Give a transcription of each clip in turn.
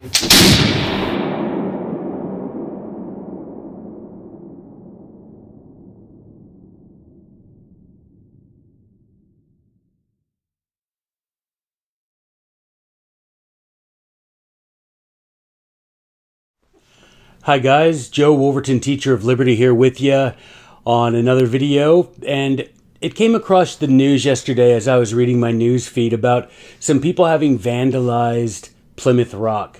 Hi guys, Joe Wolverton, Teacher of Liberty, here with you on another video. And it came across the news yesterday as I was reading my news feed about some people having vandalized Plymouth Rock.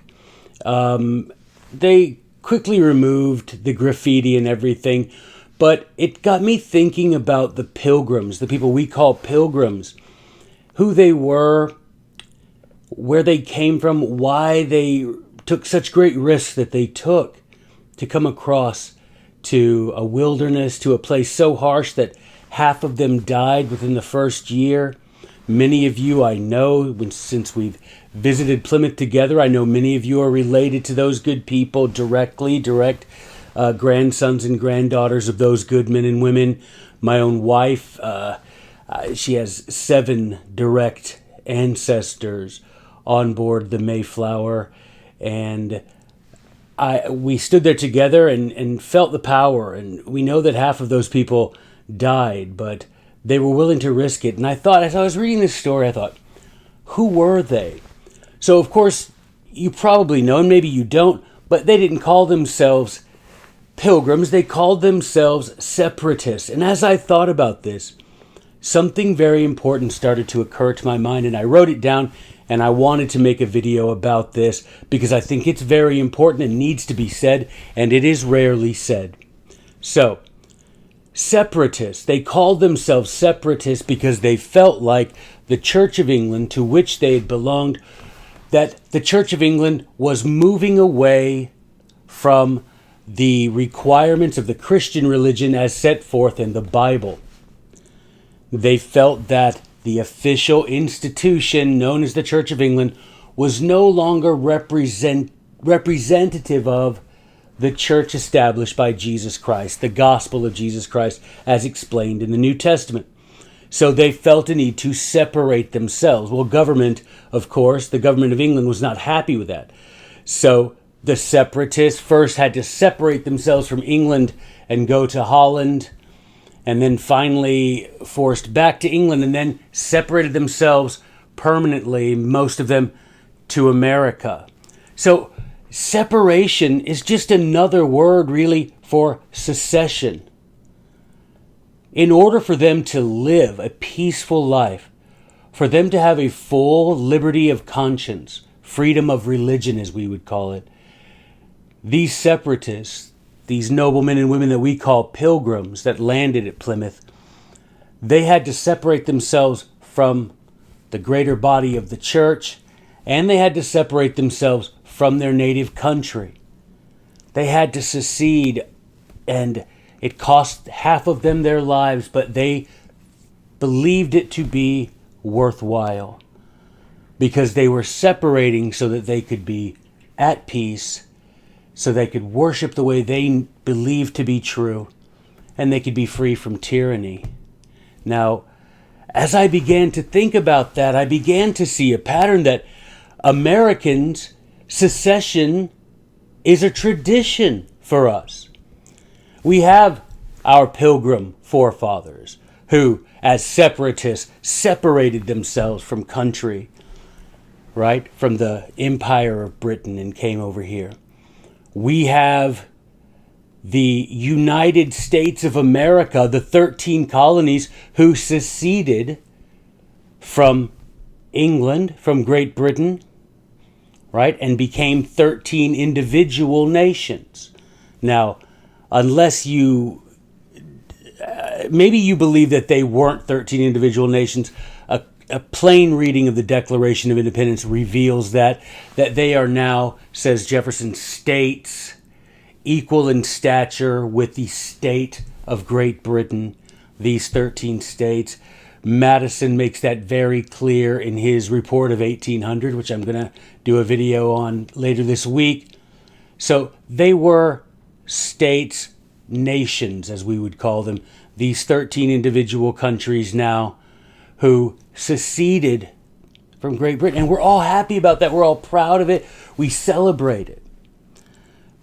They quickly removed the graffiti and everything, but it got me thinking about the pilgrims, the people we call pilgrims, who they were, where they came from, why they took such great risks that they took to come across to a wilderness, to a place so harsh that half of them died within the first year. Many of you I know, since we've visited Plymouth together, I know many of you are related to those good people direct grandsons and granddaughters of those good men and women. My own wife, she has 7 direct ancestors on board the Mayflower, and we stood there together and felt the power, and we know that half of those people died, but they were willing to risk it. And I thought, as I was reading this story, I thought, who were they? So, of course, you probably know, and maybe you don't, but they didn't call themselves pilgrims. They called themselves separatists. And as I thought about this, something very important started to occur to my mind, and I wrote it down, and I wanted to make a video about this because I think it's very important and needs to be said, and it is rarely said. So, separatists. They called themselves separatists because they felt like the Church of England, to which they had belonged, that the Church of England was moving away from the requirements of the Christian religion as set forth in the Bible. They felt that the official institution known as the Church of England was no longer representative of the church established by Jesus Christ, the gospel of Jesus Christ as explained in the New Testament. So they felt a need to separate themselves. Well, government, of course, the government of England was not happy with that. So the separatists first had to separate themselves from England and go to Holland, and then finally forced back to England, and then separated themselves permanently, most of them, to America. So separation is just another word, really, for secession. In order for them to live a peaceful life, for them to have a full liberty of conscience, freedom of religion, as we would call it, these separatists, these noblemen and women that we call pilgrims that landed at Plymouth, they had to separate themselves from the greater body of the church, and they had to separate themselves from their native country. They had to secede, and it cost half of them their lives, but they believed it to be worthwhile because they were separating so that they could be at peace, so they could worship the way they believed to be true, and they could be free from tyranny. Now, as I began to think about that, I began to see a pattern that Americans, secession is a tradition for us. We have our pilgrim forefathers who, as separatists, separated themselves from country, right, from the Empire of Britain and came over here. We have the United States of America, the 13 colonies who seceded from England, from Great Britain, right, and became 13 individual nations. Now, unless you, maybe you believe that they weren't 13 individual nations, a plain reading of the Declaration of Independence reveals that they are now, says Jefferson, states equal in stature with the state of Great Britain, these 13 states. Madison makes that very clear in his report of 1800, which I'm going to do a video on later this week. So they were states, nations, as we would call them, these 13 individual countries now who seceded from Great Britain. And we're all happy about that. We're all proud of it. We celebrate it.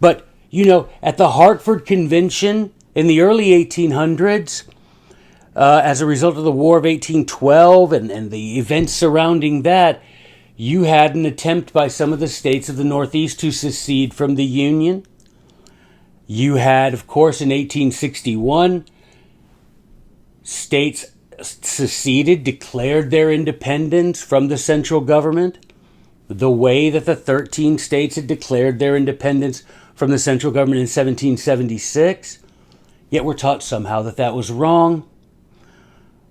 But, at the Hartford Convention in the early 1800s, as a result of the War of 1812 and the events surrounding that, you had an attempt by some of the states of the Northeast to secede from the Union. You had, of course, in 1861, states seceded, declared their independence from the central government, the way that the 13 states had declared their independence from the central government in 1776. Yet we're taught somehow that that was wrong.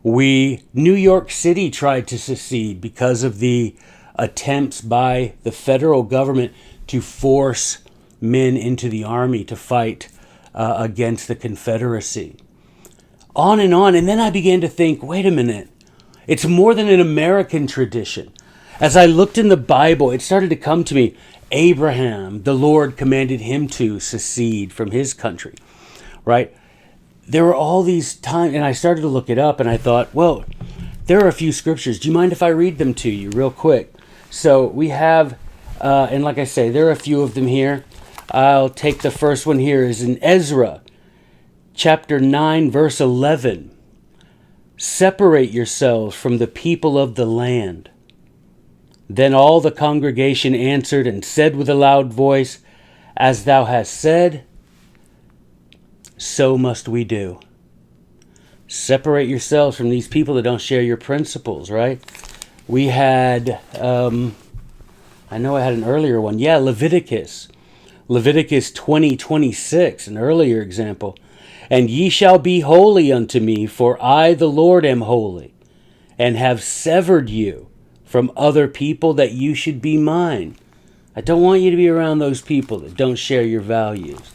New York City tried to secede because of the attempts by the federal government to force men into the army to fight against the Confederacy. On. And then I began to think, wait a minute, it's more than an American tradition. As I looked in the Bible, it started to come to me, Abraham, the Lord commanded him to secede from his country, right? There were all these times, and I started to look it up, and I thought, well, there are a few scriptures. Do you mind if I read them to you real quick? So we have, and like I say, there are a few of them here. I'll take the first one here, is in Ezra, chapter 9, verse 11. Separate yourselves from the people of the land. Then all the congregation answered and said with a loud voice, as thou hast said, so must we do. Separate yourselves from these people that don't share your principles, right? We had, I know I had an earlier one. Yeah, Leviticus 20:26, an earlier example. And ye shall be holy unto me, for I, the Lord, am holy, and have severed you from other people that you should be mine. I don't want you to be around those people that don't share your values,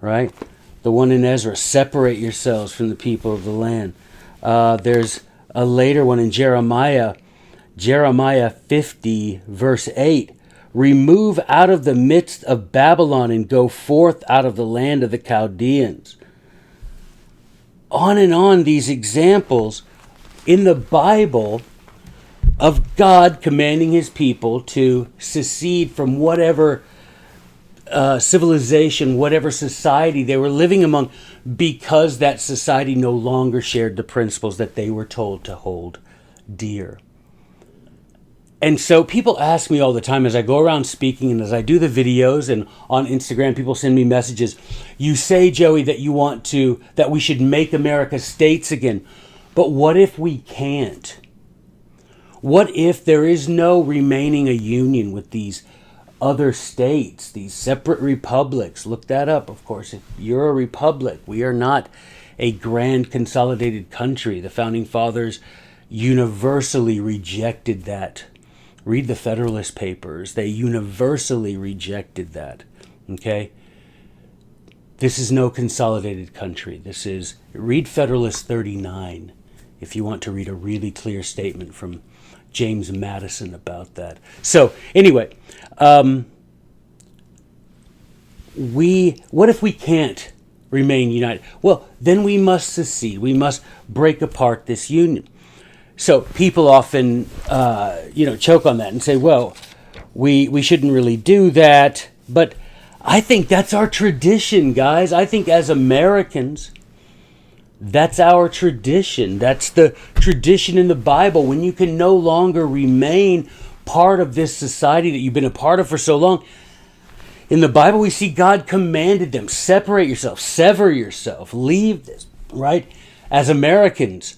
right? The one in Ezra, separate yourselves from the people of the land. There's a later one in Jeremiah 50, verse 8. Remove out of the midst of Babylon and go forth out of the land of the Chaldeans. On and on, these examples in the Bible of God commanding his people to secede from whatever civilization, whatever society they were living among, because that society no longer shared the principles that they were told to hold dear. And so people ask me all the time as I go around speaking and as I do the videos, and on Instagram people send me messages. You say, Joey, that we should make America states again. But what if we can't? What if there is no remaining a union with these other states, these separate republics? Look that up, of course. If you're a republic, we are not a grand consolidated country. The Founding Fathers universally rejected that. Read the Federalist Papers. They universally rejected that. Okay? This is no consolidated country. Read Federalist 39 if you want to read a really clear statement from James Madison about that. So, anyway, what if we can't remain united? Well, then we must secede. We must break apart this union. So people often, choke on that and say, well, we shouldn't really do that. But I think that's our tradition, guys. I think as Americans, that's our tradition. That's the tradition in the Bible. When you can no longer remain part of this society that you've been a part of for so long, in the Bible we see God commanded them, separate yourself, sever yourself, leave this, right? As Americans,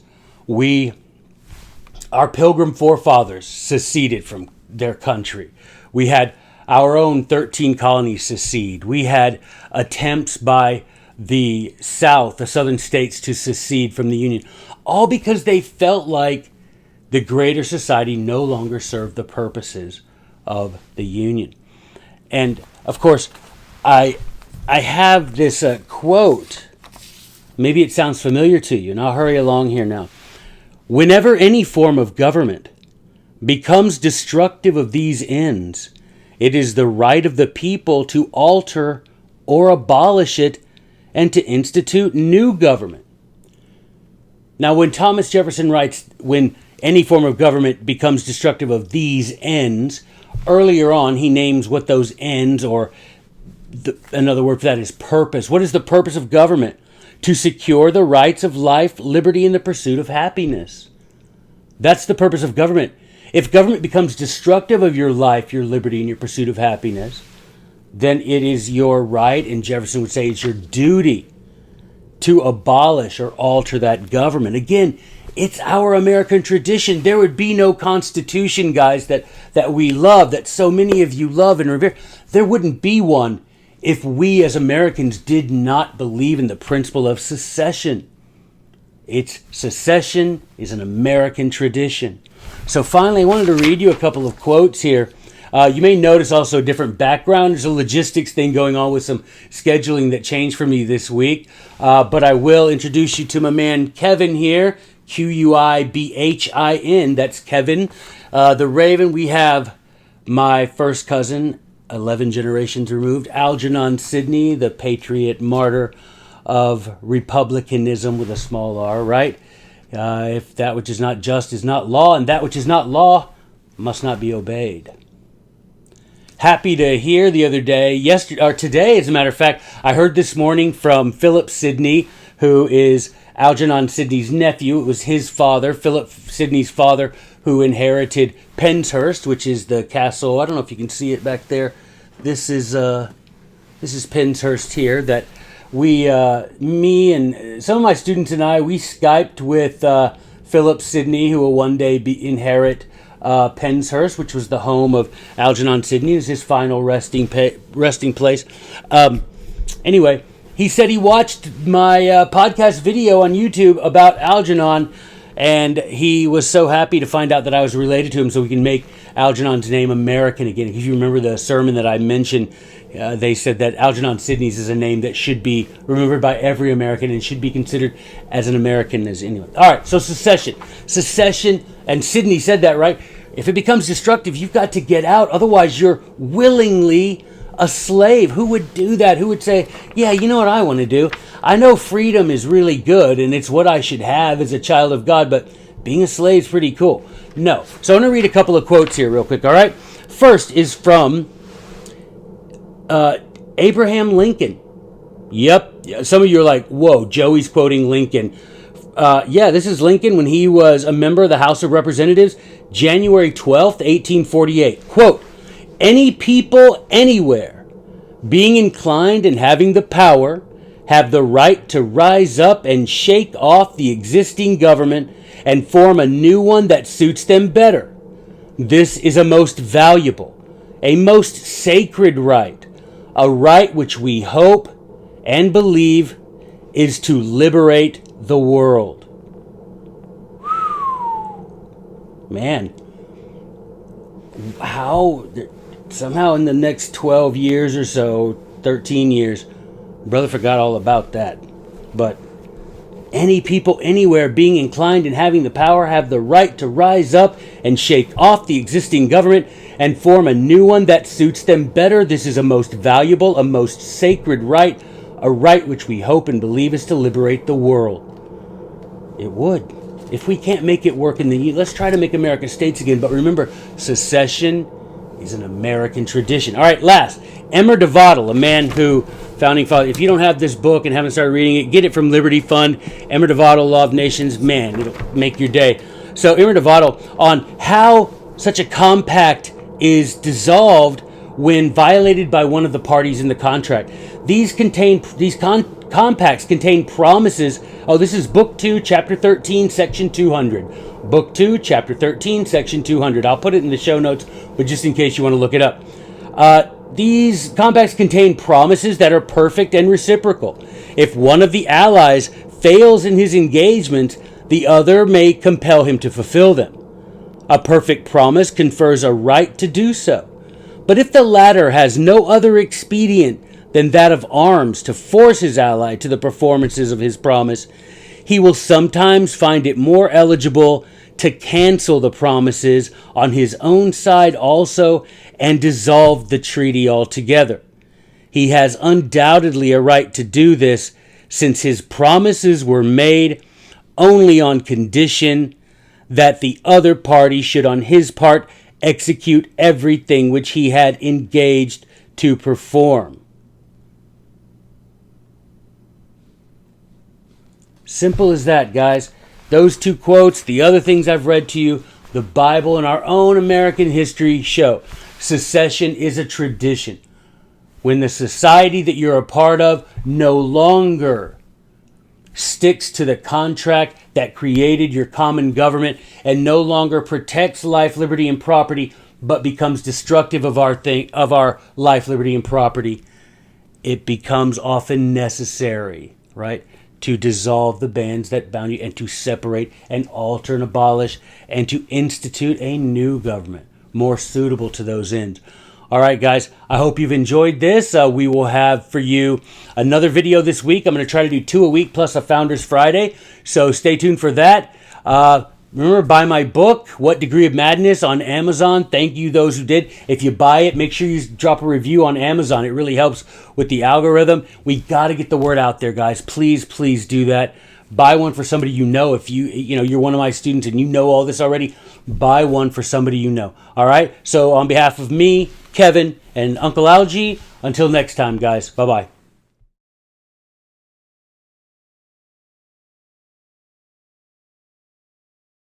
our pilgrim forefathers seceded from their country. We had our own 13 colonies secede. We had attempts by the South, the southern states, to secede from the Union, all because they felt like the greater society no longer served the purposes of the Union. And, of course, I have this quote. Maybe it sounds familiar to you, and I'll hurry along here now. Whenever any form of government becomes destructive of these ends, it is the right of the people to alter or abolish it and to institute new government. Now, when Thomas Jefferson writes, when any form of government becomes destructive of these ends. Earlier on, he names what those ends, or another word for that is purpose. What is the purpose of government? To secure the rights of life, liberty, and the pursuit of happiness. That's the purpose of government. If government becomes destructive of your life, your liberty, and your pursuit of happiness, then it is your right, and Jefferson would say it's your duty, to abolish or alter that government. Again, it's our American tradition. There would be no Constitution, guys, that we love, that so many of you love and revere. There wouldn't be one if we as Americans did not believe in the principle of secession. Secession is an American tradition. So finally, I wanted to read you a couple of quotes here. You may notice also a different background. There's a logistics thing going on with some scheduling that changed for me this week. But I will introduce you to my man Kevin here. Quibhin. That's Kevin. The Raven, we have my first cousin, 11 generations removed, Algernon Sidney, the patriot martyr of republicanism with a small r, right? If that which is not just is not law, and that which is not law must not be obeyed. Happy to hear the other day, yesterday, or today, as a matter of fact, I heard this morning from Philip Sidney, who is Algernon Sidney's nephew. It was his father, Philip Sidney's father, who inherited Penshurst, which is the castle. I don't know if you can see it back there. This is Penshurst here. That me and some of my students and I, we Skyped with Philip Sidney, who will one day inherit Penshurst, which was the home of Algernon Sidney. It was his final resting place. Anyway, he said he watched my podcast video on YouTube about Algernon, and he was so happy to find out that I was related to him, so we can make Algernon's name American again. If you remember the sermon that I mentioned, they said that Algernon Sidney's is a name that should be remembered by every American and should be considered as an American as anyone. All right, so secession, and Sidney said that, right? If it becomes destructive, you've got to get out. Otherwise, you're willingly a slave. Who would do that? Who would say, yeah, you know what I want to do? I know freedom is really good and it's what I should have as a child of God, but being a slave is pretty cool. No. So I'm going to read a couple of quotes here real quick, all right? First is from Abraham Lincoln. Yep. Some of you are like, whoa, Joey's quoting Lincoln. Yeah, this is Lincoln when he was a member of the House of Representatives, January 12th, 1848. Quote, any people anywhere being inclined and having the power have the right to rise up and shake off the existing government and form a new one that suits them better. This is a most valuable, a most sacred right, a right which we hope and believe is to liberate the world. Man, how somehow in the next 12 years or so, 13 years, brother forgot all about that. But any people anywhere being inclined and having the power have the right to rise up and shake off the existing government and form a new one that suits them better. This is a most valuable, a most sacred right, a right which we hope and believe is to liberate the world. It would. If we can't make it work let's try to make America states again. But remember, secession is an American tradition. All right, last, Emer de Vattel, a man who, founding father. If you don't have this book and haven't started reading it, get it from Liberty Fund. Emer de Vattel, Law of Nations. Man, it'll make your day. So Emer de Vattel on how such a compact is dissolved when violated by one of the parties in the contract. These compacts contain promises. Oh, this is Book 2, Chapter 13, Section 200. Book 2, Chapter 13, Section 200. I'll put it in the show notes, but just in case you want to look it up. These compacts contain promises that are perfect and reciprocal. If one of the allies fails in his engagement, the other may compel him to fulfill them. A perfect promise confers a right to do so. But if the latter has no other expedient than that of arms to force his ally to the performances of his promise, he will sometimes find it more eligible to cancel the promises on his own side also and dissolve the treaty altogether. He has undoubtedly a right to do this, since his promises were made only on condition that the other party should on his part execute everything which he had engaged to perform. Simple as that, guys. Those two quotes, the other things I've read to you, the Bible and our own American history show. Secession is a tradition. When the society that you're a part of no longer sticks to the contract that created your common government and no longer protects life, liberty, and property, but becomes destructive of our life, liberty, and property, it becomes often necessary, right, to dissolve the bands that bound you and to separate and alter and abolish and to institute a new government more suitable to those ends. All right, guys, I hope you've enjoyed this. We will have for you another video this week. I'm going to try to do 2 a week plus a Founders Friday, so stay tuned for that. Remember, buy my book, What Degree of Madness, on Amazon. Thank you, those who did. If you buy it, make sure you drop a review on Amazon. It really helps with the algorithm. We got to get the word out there, guys. Please, please do that. Buy one for somebody you know. If you're one of my students and you know all this already, buy one for somebody you know. All right? So on behalf of me, Kevin, and Uncle Algie, until next time, guys. Bye-bye.